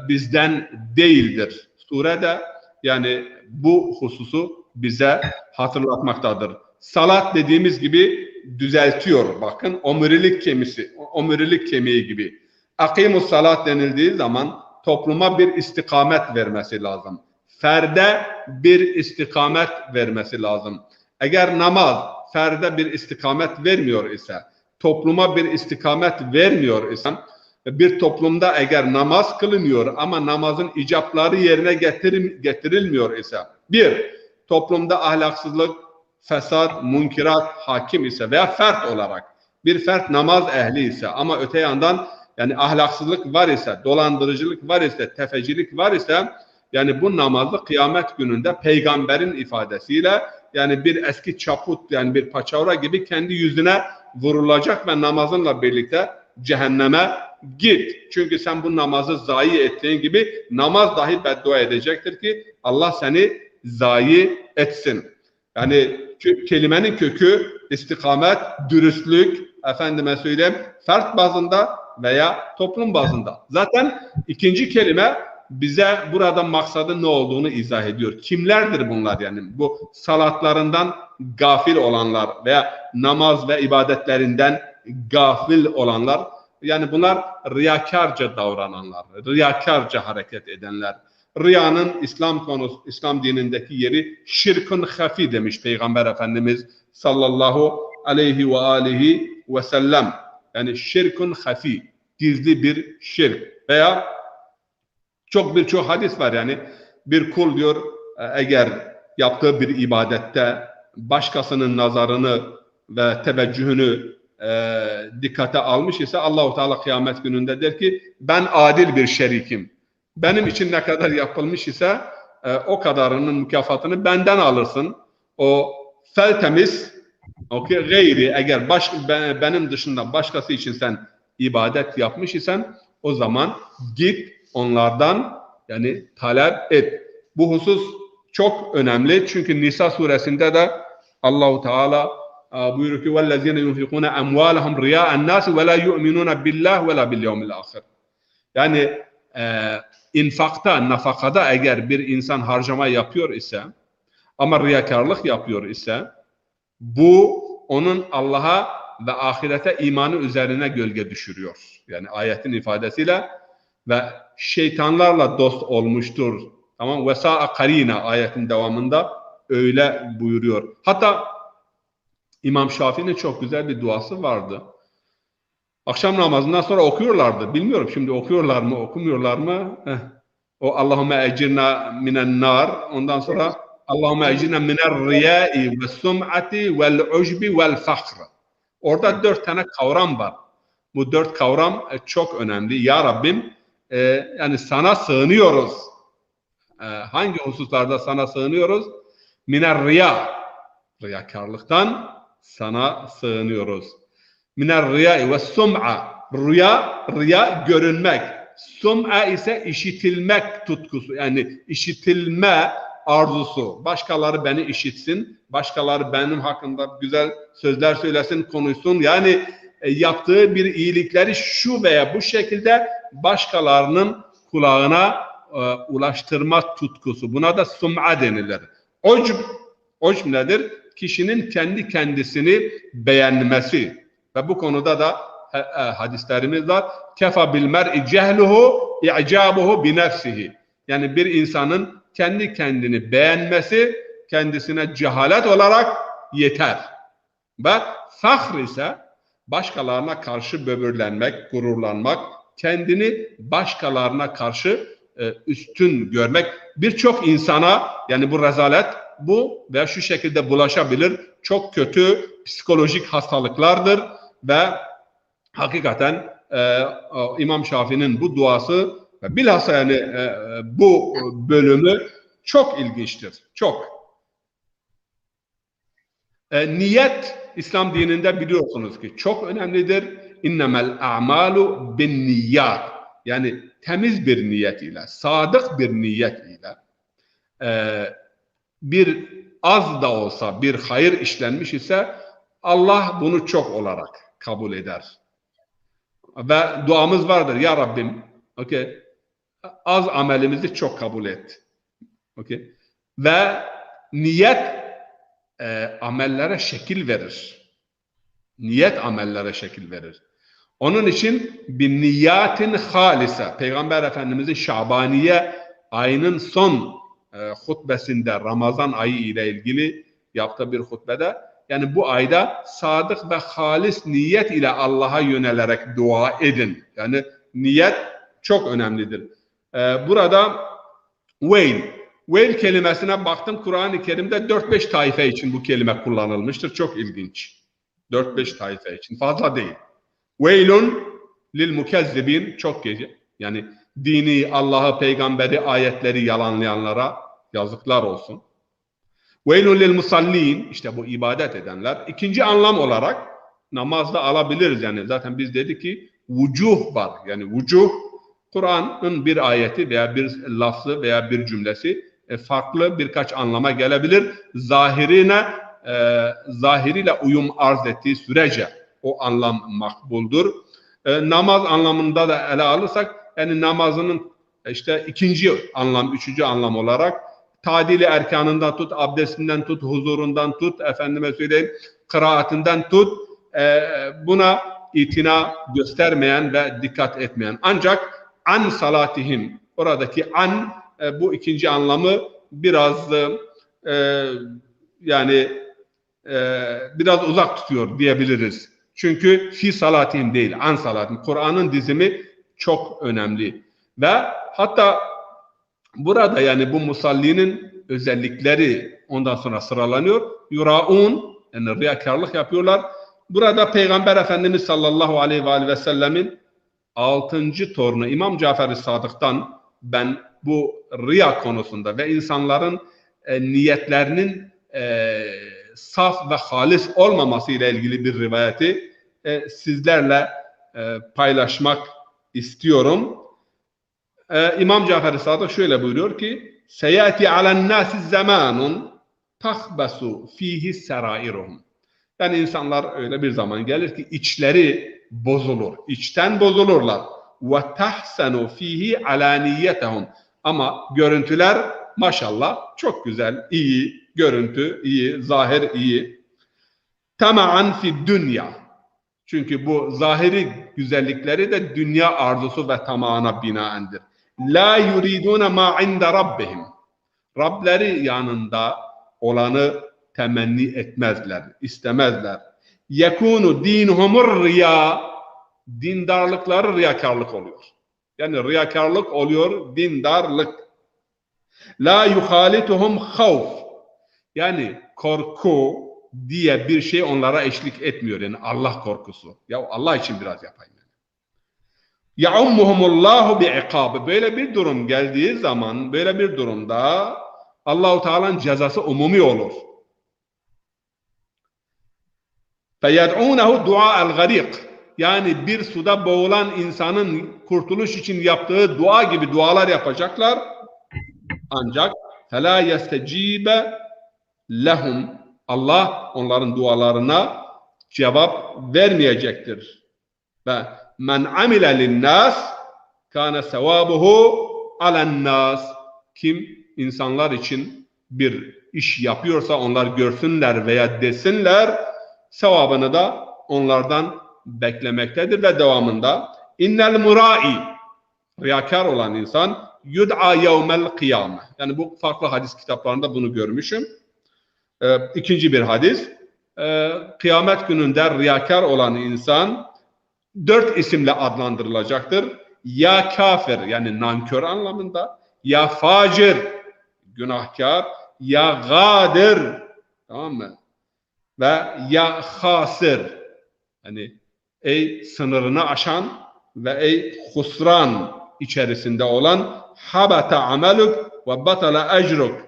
bizden değildir. Surede yani bu hususu bize hatırlatmaktadır. Salat dediğimiz gibi düzeltiyor. Bakın omurilik kemiği gibi. Akimus salat denildiği zaman topluma bir istikamet vermesi lazım. Ferde bir istikamet vermesi lazım. Eğer namaz ferde bir istikamet vermiyor ise, topluma bir istikamet vermiyor ise, bir toplumda eğer namaz kılınıyor ama namazın icapları yerine getirilmiyor ise, bir, toplumda ahlaksızlık, fesat, munkirat hakim ise veya fert olarak bir fert namaz ehli ise ama öte yandan yani ahlaksızlık var ise, dolandırıcılık var ise, tefecilik var ise, yani bu namazı kıyamet gününde peygamberin ifadesiyle yani bir eski çaput, yani bir paçavra gibi kendi yüzüne vurulacak ve namazınla birlikte cehenneme git. Çünkü sen bu namazı zayi ettiğin gibi namaz dahi beddua edecektir ki Allah seni zayi etsin. Yani kelimenin kökü istikamet, dürüstlük, efendime söyleyeyim, fert bazında veya toplum bazında. Zaten ikinci kelime bize burada maksadın ne olduğunu izah ediyor. Kimlerdir bunlar yani? Bu salatlarından gafil olanlar veya namaz ve ibadetlerinden gafil olanlar. Yani bunlar riyakarca davrananlar, riyakarca hareket edenler. Riyanın İslam dinindeki yeri şirkun hafi demiş Peygamber Efendimiz sallallahu aleyhi ve alihi ve sellem. Yani şirkun hafi, gizli bir şirk veya birçok hadis var yani bir kul diyor eğer yaptığı bir ibadette başkasının nazarını ve teveccühünü dikkate almış ise Allahu Teala kıyamet gününde der ki ben adil bir şerikim. Benim için ne kadar yapılmış ise o kadarının mükafatını benden alırsın. O feltemiz gayri eğer benim dışında başkası için sen ibadet yapmış isen o zaman git onlardan yani talep et. Bu husus çok önemli çünkü Nisa suresinde de Allahu Teala buyuruyor ki وَالَّذِينَ يُنْفِقُونَ أَمْوَالَهُمْ رِيَاءَ النَّاسِ وَلَا يُؤْمِنُونَ بِاللّٰهِ وَلَا بِالْيَوْمِ الْآخِرِ. Yani infakta, nafakada eğer bir insan harcama yapıyor ise ama riyakarlık yapıyor ise bu onun Allah'a ve ahirete imanı üzerine gölge düşürüyor. Yani ayetin ifadesiyle ve şeytanlarla dost olmuştur. Tamam, vesa'a karina ayetin devamında öyle buyuruyor. Hatta İmam Şafii'nin çok güzel bir duası vardı. Akşam namazından sonra okuyorlardı. Bilmiyorum şimdi okuyorlar mı, okumuyorlar mı? O Allahümme ecirna minen nar. Ondan sonra Allahümme ecirna miner riyai ve sum'ati vel ucbi vel fakr. Orada 4 tane kavram var. Bu 4 kavram çok önemli. Ya Rabbim, yani sana sığınıyoruz. Hangi hususlarda sana sığınıyoruz? Miner riya, riyakarlıktan sana sığınıyoruz. Miner riya ve sum'a, riya görünmek, sum'a ise işitilmek tutkusu, yani işitilme arzusu. Başkaları beni işitsin, başkaları benim hakkında güzel sözler söylesin, konuşsun. Yani yaptığı bir iyilikleri şu veya bu şekilde başkalarının kulağına ulaştırma tutkusu. Buna da sum'a denilir. Ucb nedir? Kişinin kendi kendisini beğenmesi. Ve bu konuda da hadislerimiz var. Kefa bil mer'i cehluhu i'cabuhu bi nefsihi. Yani bir insanın kendi kendini beğenmesi kendisine cehalet olarak yeter. Ve fahr ise başkalarına karşı böbürlenmek, gururlanmak, kendini başkalarına karşı üstün görmek. Birçok insana yani bu rezalet bu ve şu şekilde bulaşabilir. Çok kötü psikolojik hastalıklardır ve hakikaten İmam Şafii'nin bu duası ve bilhassa yani bu bölümü çok ilginçtir. Çok. Niyet İslam dininde biliyorsunuz ki çok önemlidir. İnnemel a'malu bin niyyat. Yani temiz bir niyet ile, sadık bir niyet ile bir az da olsa bir hayır işlenmiş ise Allah bunu çok olarak kabul eder. Ve duamız vardır. Ya Rabbim, okay, az amelimizi çok kabul et. Okay. Ve niyet amellere şekil verir. Niyet amellere şekil verir. Onun için bir niyatin halise, Peygamber Efendimiz'in Şabaniye ayının son hutbesinde Ramazan ayı ile ilgili yaptığı bir hutbede, yani bu ayda sadık ve halis niyet ile Allah'a yönelerek dua edin. Yani niyet çok önemlidir. Burada veil kelimesine baktım, Kur'an-ı Kerim'de 4-5 taife için bu kelime kullanılmıştır. Çok ilginç. 4-5 taife için. Fazla değil. Veylun lil mukezzibin, çok gece. Yani dini, Allah'ı, peygamberi, ayetleri yalanlayanlara yazıklar olsun. Veylun lil musallin, işte bu ibadet edenler. İkinci anlam olarak namazda alabiliriz yani. Zaten biz dedik ki vucuh var. Yani vucuh, Kur'an'ın bir ayeti veya bir lafzı veya bir cümlesi farklı birkaç anlama gelebilir. Zahiriyle uyum arz ettiği sürece o anlam makbuldur. Namaz anlamında da ele alırsak, yani namazının işte ikinci anlam, üçüncü anlam olarak tadili erkanından tut, abdestinden tut, huzurundan tut, efendime söyleyeyim, kıraatinden tut, buna itina göstermeyen ve dikkat etmeyen. Ancak an salatihim, oradaki an, bu ikinci anlamı biraz biraz uzak tutuyor diyebiliriz. Çünkü fi salatihim değil, an salatihim. Kur'an'ın dizimi çok önemli. Ve hatta burada yani bu musallinin özellikleri ondan sonra sıralanıyor. Yuraun, yani riyakarlık yapıyorlar. Burada Peygamber Efendimiz sallallahu aleyhi ve sellemin 6. torunu İmam Cafer-i Sadık'tan ben bu riya konusunda ve insanların niyetlerinin saf ve halis olmaması ile ilgili bir rivayeti sizlerle paylaşmak istiyorum. İmam Cafer-i Sadık şöyle buyuruyor ki: "Seyati alen nasi zamanun tahbasu fihi serairuhum." Yani insanlar öyle bir zaman gelir ki içleri bozulur, içten bozulurlar. ve tahsenu fihi alaniyetehum. Ama görüntüler maşallah çok güzel, iyi, görüntü iyi, zahir iyi. Tema'an fi dünya. Çünkü bu zahiri güzellikleri de dünya arzusu ve tamağına binaendir. La yuridune ma inde rabbihim. Rableri yanında olanı temenni etmezler, istemezler. Yekunu dinuhumur riya. Dindarlıkları riyakarlık oluyor. Yani riyakarlık oluyor, dindarlık. La yuhalituhum havf. Yani korku diye bir şey onlara eşlik etmiyor. Yani Allah korkusu. Ya Allah için biraz yapayım. Ya'ummuhumullahu bi'iqab. Böyle bir durum geldiği zaman, böyle bir durumda Allahu Teala'nın cezası umumi olur. Feyed'unehu dua'el garik. Yani bir suda boğulan insanın kurtuluş için yaptığı dua gibi dualar yapacaklar. Ancak فَلَا يَسْتَجِيبَ lehum. Allah onların dualarına cevap vermeyecektir. Ve men amile linnas kana sevabuhu alennas. Kim insanlar için bir iş yapıyorsa onlar görsünler veya desinler, sevabını da onlardan beklemektedir ve devamında innel murai, riyakar olan insan, yud'a yevmel kıyame. Yani bu farklı hadis kitaplarında bunu görmüşüm. İkinci bir hadis. Kıyamet gününde riyakar olan insan 4 isimle adlandırılacaktır. Ya kafir, yani nankör anlamında, ya facir, günahkar, ya gadir, tamam mı? Ve ya hasir, yani ey sınırını aşan ve ey husran içerisinde olan, habata ameluk ve batala ecruk.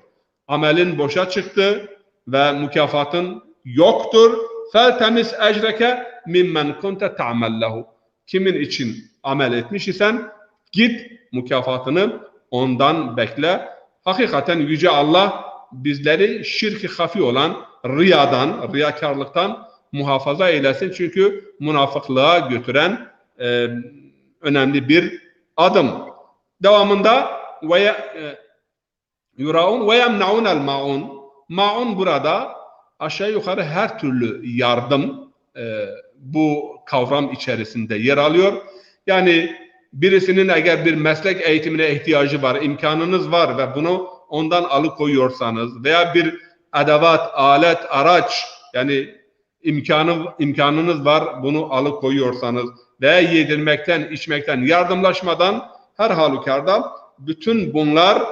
Amelin boşa çıktı ve mükafatın yoktur. Feltemis ecreke mimmen kunte ta'mellehu. Kimin için amel etmiş isen git mükafatını ondan bekle. Hakikaten Yüce Allah bizleri şirk-i hafi olan riyadan, riyakarlıktan muhafaza eylesin. Çünkü münafıklığa götüren önemli bir adım. Devamında ve yuraun ve yemnaunel maun. Maun burada aşağı yukarı her türlü yardım bu kavram içerisinde yer alıyor. Yani birisinin eğer bir meslek eğitimine ihtiyacı var, imkanınız var ve bunu ondan alıkoyuyorsanız veya bir edevat, alet, araç, yani imkanınız var, bunu alıkoyuyorsanız veya yedirmekten, içmekten, yardımlaşmadan her halükarda bütün bunlar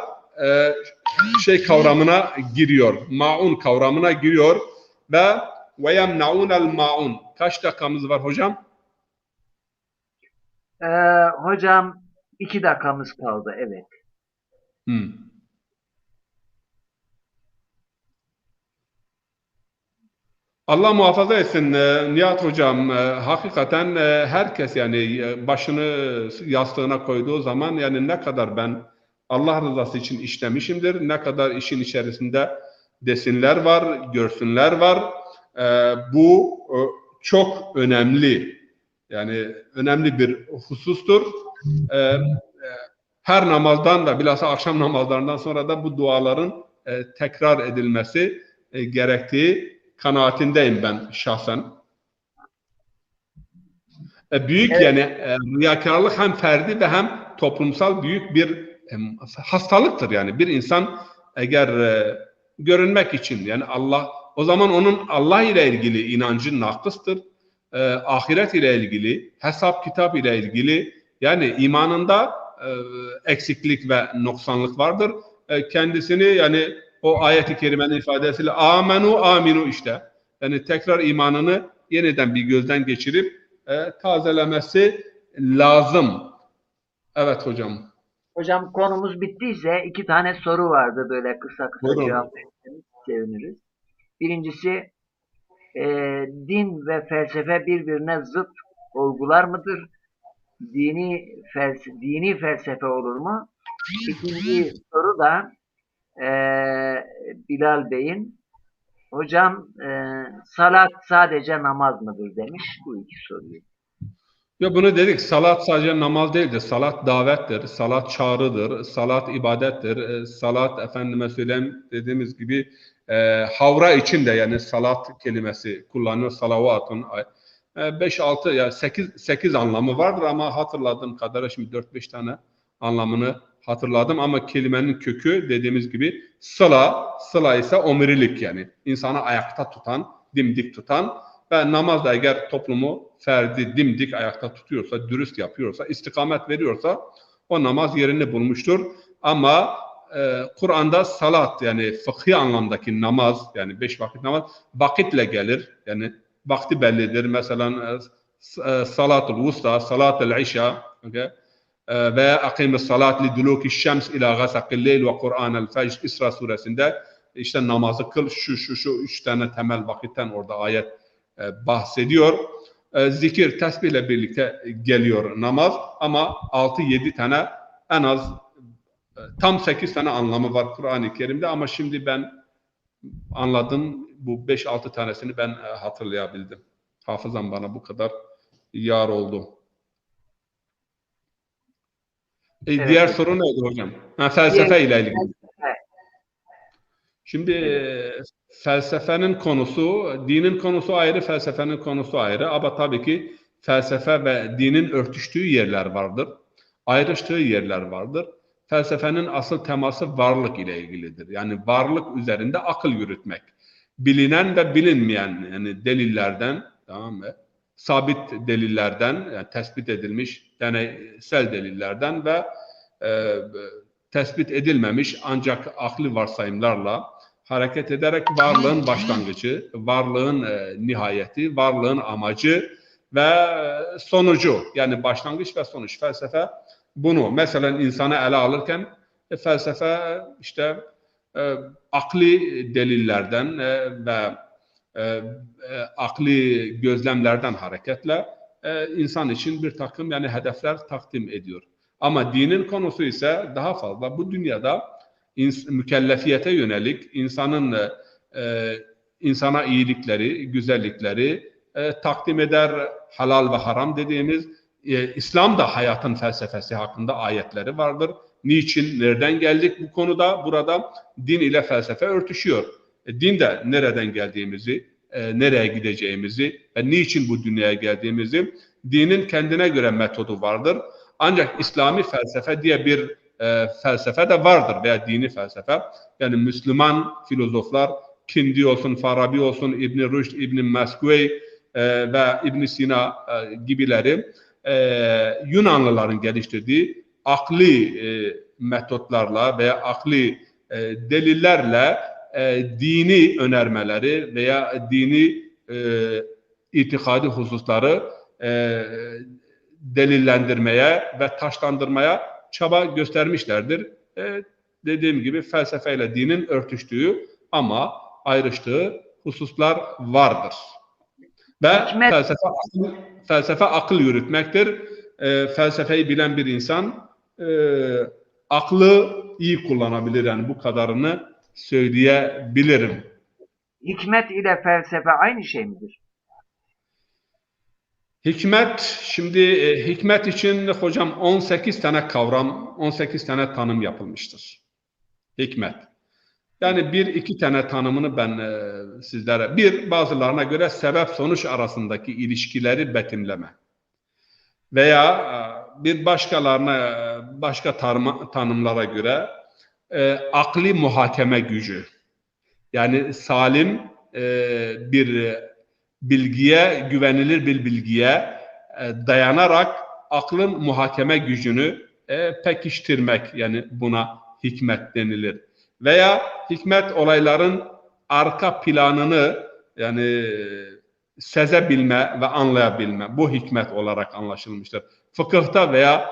kavramına giriyor. Maun kavramına giriyor ve yemnaunel maun. Kaç dakikamız var hocam? Hocam 2 dakikamız kaldı, evet. Allah muhafaza etsin Nihat hocam. Hakikaten herkes yani başını yastığına koyduğu zaman yani ne kadar ben Allah rızası için işlemişimdir, ne kadar işin içerisinde desinler var, görsünler var. Bu çok önemli. Yani önemli bir husustur. Her namazdan da bilhassa akşam namazlarından sonra da bu duaların tekrar edilmesi gerektiği kanaatindeyim ben şahsen. Büyük Evet. yani riyakarlık hem ferdi ve hem toplumsal büyük bir hastalıktır yani. Bir insan eğer görünmek için yani Allah, o zaman onun Allah ile ilgili inancı nakıstır. Ahiret ile ilgili, hesap kitap ile ilgili yani imanında eksiklik ve noksanlık vardır. Kendisini yani o ayet-i kerimenin ifadesiyle aminu işte. Yani tekrar imanını yeniden bir gözden geçirip tazelemesi lazım. Evet hocam. Hocam konumuz bittiyse 2 tane soru vardı, böyle kısa Buyurun. cevap verirseniz seviniriz. Birincisi, din ve felsefe birbirine zıt olgular mıdır? Dini felsefe olur mu? İkinci soru da Bilal Bey'in, hocam salat sadece namaz mıdır demiş, bu 2 soruyu. Ya bunu dedik, salat sadece namaz değildir. Salat davettir, salat çağrıdır, salat ibadettir, salat efendime söyleyeyim dediğimiz gibi havra için de yani salat kelimesi kullanıyor. Salavatun 5-6 ya 8 anlamı vardır ama hatırladığım kadarıyla şimdi 4-5 tane anlamını hatırladım ama kelimenin kökü dediğimiz gibi sıla ise omurilik yani insanı ayakta tutan, dimdik tutan ve namaz da eğer toplumu ferdi dimdik ayakta tutuyorsa, dürüst yapıyorsa, istikamet veriyorsa o namaz yerini bulmuştur. Ama Kur'an'da salat yani fıkhi anlamdaki namaz yani 5 vakit namaz vakitle gelir. Yani vakti bellidir. Mesela salatul vusta, salatul işa ve akimis salat li duluki şems ila gasakil leyl ve Kur'anel fecr İsra suresinde işte namazı kıl şu 3 tane temel vakitten orada ayet bahsediyor. Zikir, tesbihle birlikte geliyor namaz ama 6-7 tane en az tam 8 tane anlamı var Kur'an-ı Kerim'de ama şimdi ben anladım bu 5-6 tanesini ben hatırlayabildim. Hafızam bana bu kadar yar oldu. Evet, Diğer hocam. soru neydi hocam? Felsefe ile ilgili. Evet. Şimdi felsefenin konusu, dinin konusu ayrı, felsefenin konusu ayrı. Ama tabii ki felsefe ve dinin örtüştüğü yerler vardır. Ayrıştığı yerler vardır. Felsefenin asıl teması varlık ile ilgilidir. Yani varlık üzerinde akıl yürütmek. Bilinen ve bilinmeyen yani delillerden, tamam mı? Sabit delillerden, yani tespit edilmiş deneysel delillerden ve tespit edilmemiş ancak akli varsayımlarla hareket ederek varlığın başlangıcı, varlığın nihayeti, varlığın amacı ve sonucu yani başlangıç ve sonuç felsefe bunu mesela insanı ele alırken felsefe işte akli delillerden ve akli gözlemlerden hareketle insan için bir takım yani hedefler takdim ediyor. Ama dinin konusu ise daha fazla bu dünyada mükellefiyete yönelik insanın insana iyilikleri, güzellikleri takdim eder. Halal ve haram dediğimiz İslam da hayatın felsefesi hakkında ayetleri vardır. Niçin, nereden geldik bu konuda? Burada din ile felsefe örtüşüyor. Din de nereden geldiğimizi, nereye gideceğimizi ve niçin bu dünyaya geldiğimizi dinin kendine göre metodu vardır. Ancak İslami felsefe diye bir felsefe de vardır veya dini felsefe. Yani Müslüman filozoflar Kindi olsun, Farabi olsun, İbn Rüşd, İbn Mesgüey ve İbn Sina gibileri Yunanlıların geliştirdiği akli metotlarla veya akli delillerle dini önermeleri veya dini itikadi hususları delillendirmeye ve taşlandırmaya çaba göstermişlerdir. Dediğim gibi felsefeyle dinin örtüştüğü ama ayrıştığı hususlar vardır. Ve felsefe akıl yürütmektir. Felsefeyi bilen bir insan aklı iyi kullanabilir. Yani bu kadarını söyleyebilirim. Hikmet ile felsefe aynı şey midir? Hikmet, şimdi hikmet için hocam 18 tane kavram, 18 tane tanım yapılmıştır. Hikmet. Yani bir iki tane tanımını ben sizlere, bazılarına göre sebep sonuç arasındaki ilişkileri betimleme. Veya bir başkalarına, başka tanımlara göre akli muhakeme gücü. Yani salim bir bilgiye, güvenilir bir bilgiye dayanarak aklın muhakeme gücünü pekiştirmek, yani buna hikmet denilir. Veya hikmet olayların arka planını yani sezebilme ve anlayabilme, bu hikmet olarak anlaşılmıştır. Fıkıhta veya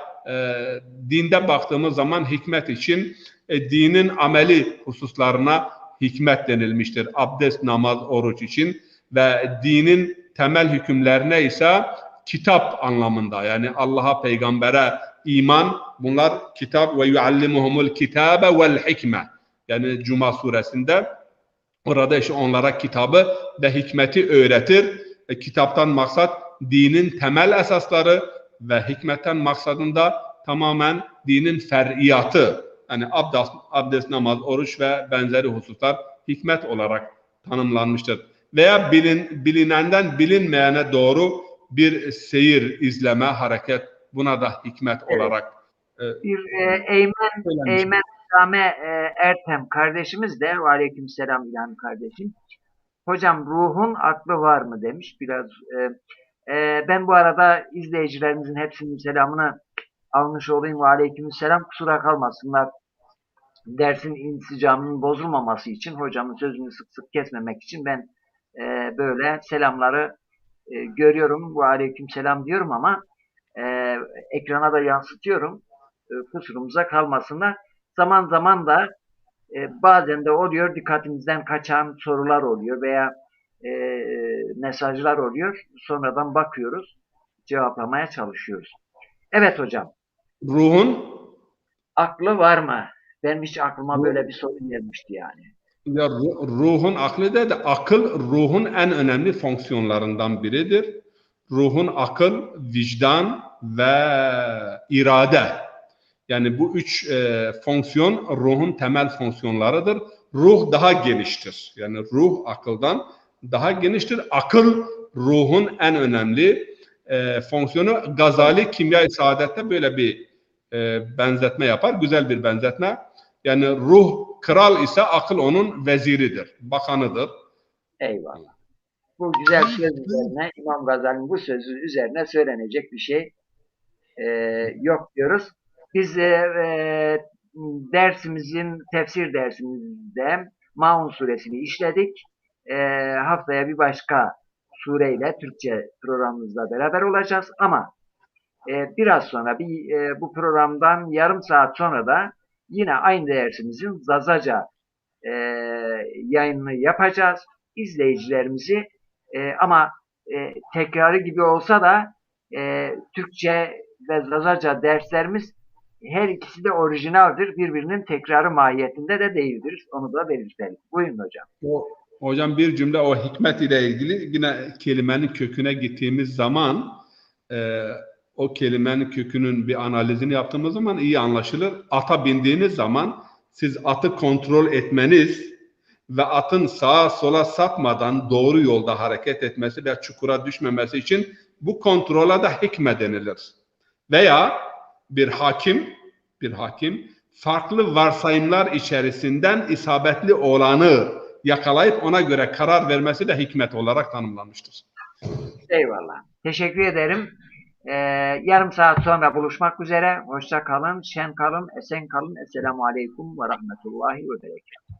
dinde baktığımız zaman hikmet için dinin ameli hususlarına hikmet denilmiştir. Abdest, namaz, oruç için ve dinin temel hükümlerine ise kitap anlamında, yani Allah'a, peygambere iman, bunlar kitap ve yuallimuhumul kitabe vel hikme. Yani Cuma suresinde orada işte onlara kitabı ve hikmeti öğretir. Kitaptan maksat dinin temel esasları, ve hikmetten maksadında tamamen dinin fer'iyatı, yani abdest, namaz, oruç ve benzeri hususlar hikmet olarak tanımlanmıştır. Veya bilinenden bilinmeyene doğru bir seyir, izleme, hareket, buna da hikmet Evet. olarak Bir Eymen söylenmiştir. Same Ertem kardeşimiz de, aleykümselam İlhan kardeşim. Hocam ruhun aklı var mı demiş. Biraz ben bu arada izleyicilerimizin hepsinin selamını almış olayım. Aleykümselam, kusura kalmasınlar. Dersin insicamının bozulmaması için, hocamın sözünü sık sık kesmemek için ben böyle selamları görüyorum. Bu aleykümselam diyorum ama ekrana da yansıtıyorum. Kusurumuza kalmasınlar. Zaman zaman da bazen de oluyor, dikkatimizden kaçan sorular oluyor veya mesajlar oluyor. Sonradan bakıyoruz, cevaplamaya çalışıyoruz. Evet hocam, Ruhun aklı var mı? Benim hiç aklıma böyle bir soru gelmişti yani. ya ruhun aklı da akıl ruhun en önemli fonksiyonlarından biridir. Ruhun akıl, vicdan ve irade. Yani bu üç fonksiyon ruhun temel fonksiyonlarıdır. Ruh daha geniştir. Yani ruh akıldan daha geniştir. Akıl ruhun en önemli fonksiyonu. Gazali Kimya-i Saadet'te böyle bir benzetme yapar. Güzel bir benzetme. Yani ruh kral ise akıl onun veziridir, bakanıdır. Eyvallah. Bu güzel söz üzerine, İmam Gazali'nin bu sözü üzerine söylenecek bir şey yok diyoruz. Biz tefsir dersimizde Maun suresini işledik. Haftaya bir başka sureyle Türkçe programımızla beraber olacağız ama biraz sonra bu programdan yarım saat sonra da yine aynı dersimizin Zazaca e, yayınını yapacağız. İzleyicilerimizi ama tekrarı gibi olsa da Türkçe ve Zazaca derslerimiz her ikisi de orijinaldir. Birbirinin tekrarı mahiyetinde de değildir. Onu da belirtelim. Buyurun hocam. Hocam bir cümle o hikmet ile ilgili yine kelimenin köküne gittiğimiz zaman o kelimenin kökünün bir analizini yaptığımız zaman iyi anlaşılır. Ata bindiğiniz zaman siz atı kontrol etmeniz ve atın sağa sola sapmadan doğru yolda hareket etmesi ve çukura düşmemesi için bu kontrola da hikme denilir. Veya bir hakim farklı varsayımlar içerisinden isabetli olanı yakalayıp ona göre karar vermesi de hikmet olarak tanımlanmıştır. Eyvallah. Teşekkür ederim. Yarım saat sonra buluşmak üzere. Hoşça kalın, şen kalın, esen kalın. Esselamu Aleyküm ve Rahmetullahi ve Berekatuhu.